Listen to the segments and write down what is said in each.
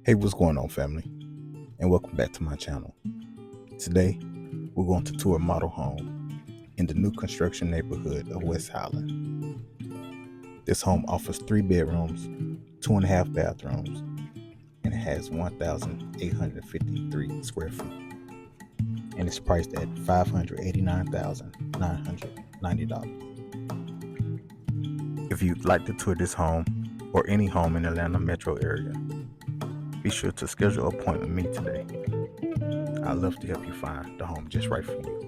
Hey, what's going on, family? And welcome back to my channel. Today, we're going to tour a model home in the new construction neighborhood of West Highlands. This home offers 3 bedrooms, 2.5 bathrooms, and it has 1,853 square feet. And it's priced at $589,990. If you'd like to tour this home or any home in the Atlanta metro area, be sure to schedule an appointment with me today. I'd love to help you find the home just right for you.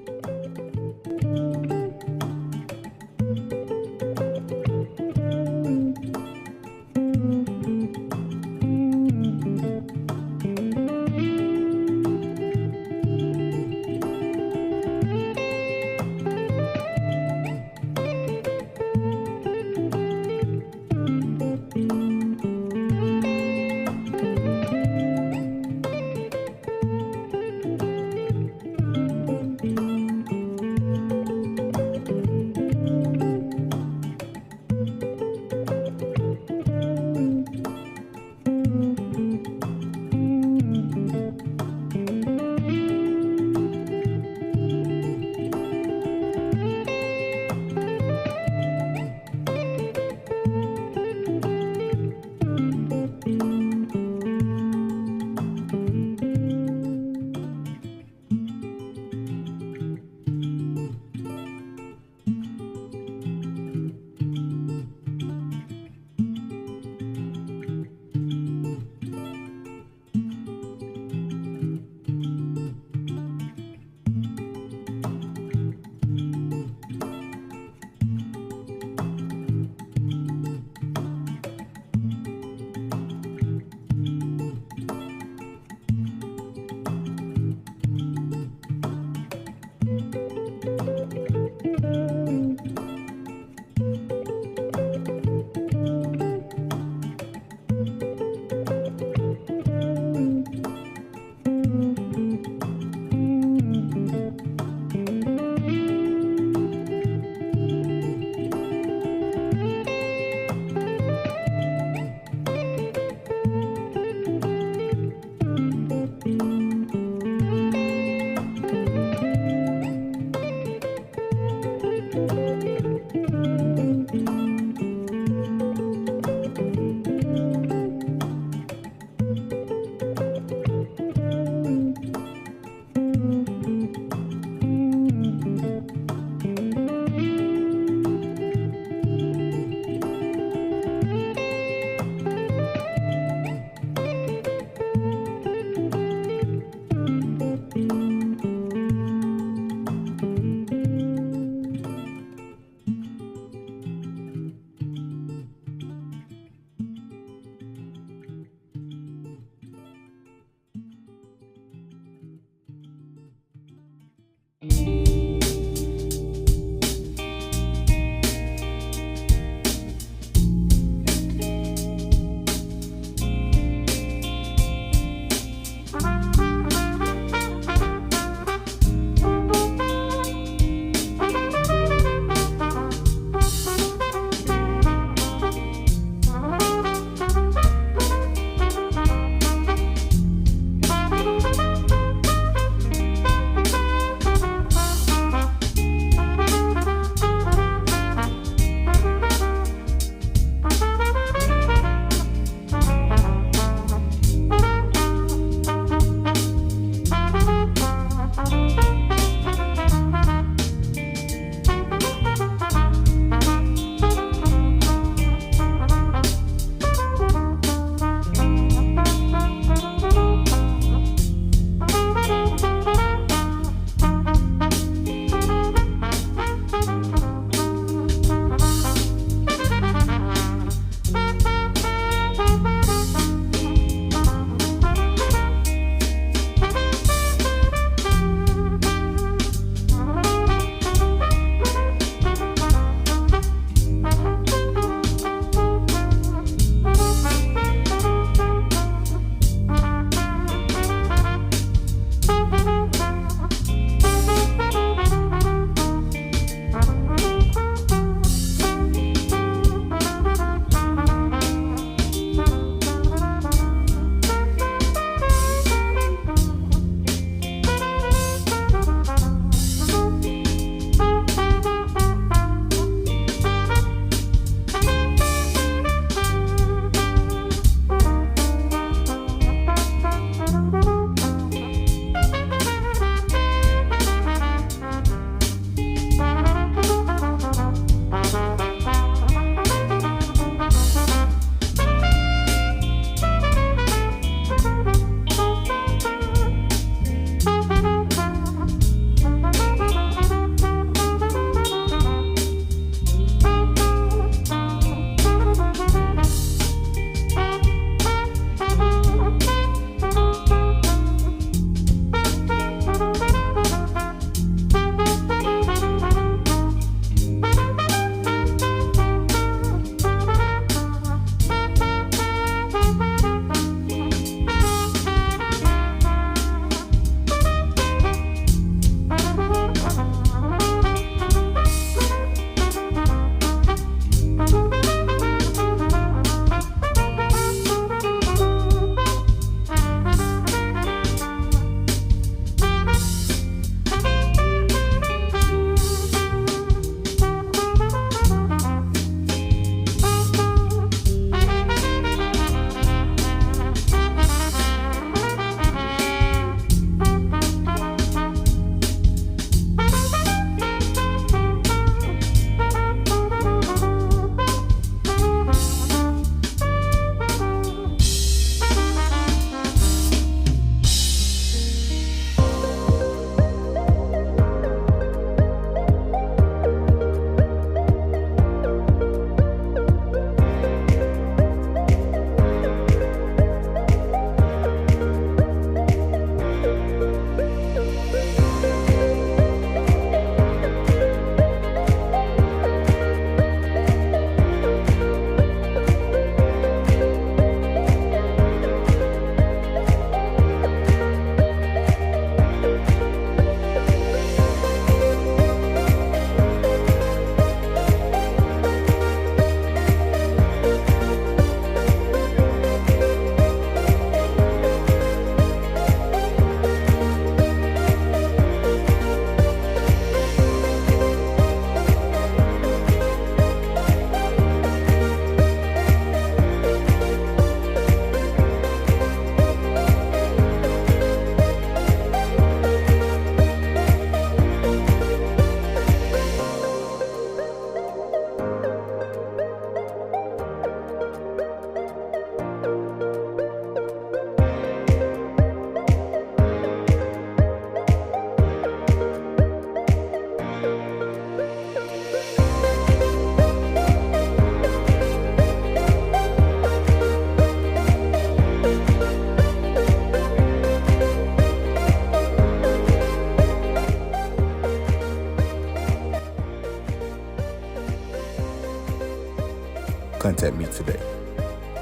Contact me today,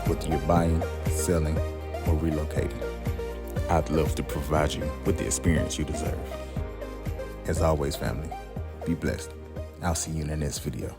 whether you're buying, selling, or relocating. I'd love to provide you with the experience you deserve. As always, family, be blessed. I'll see you in the next video.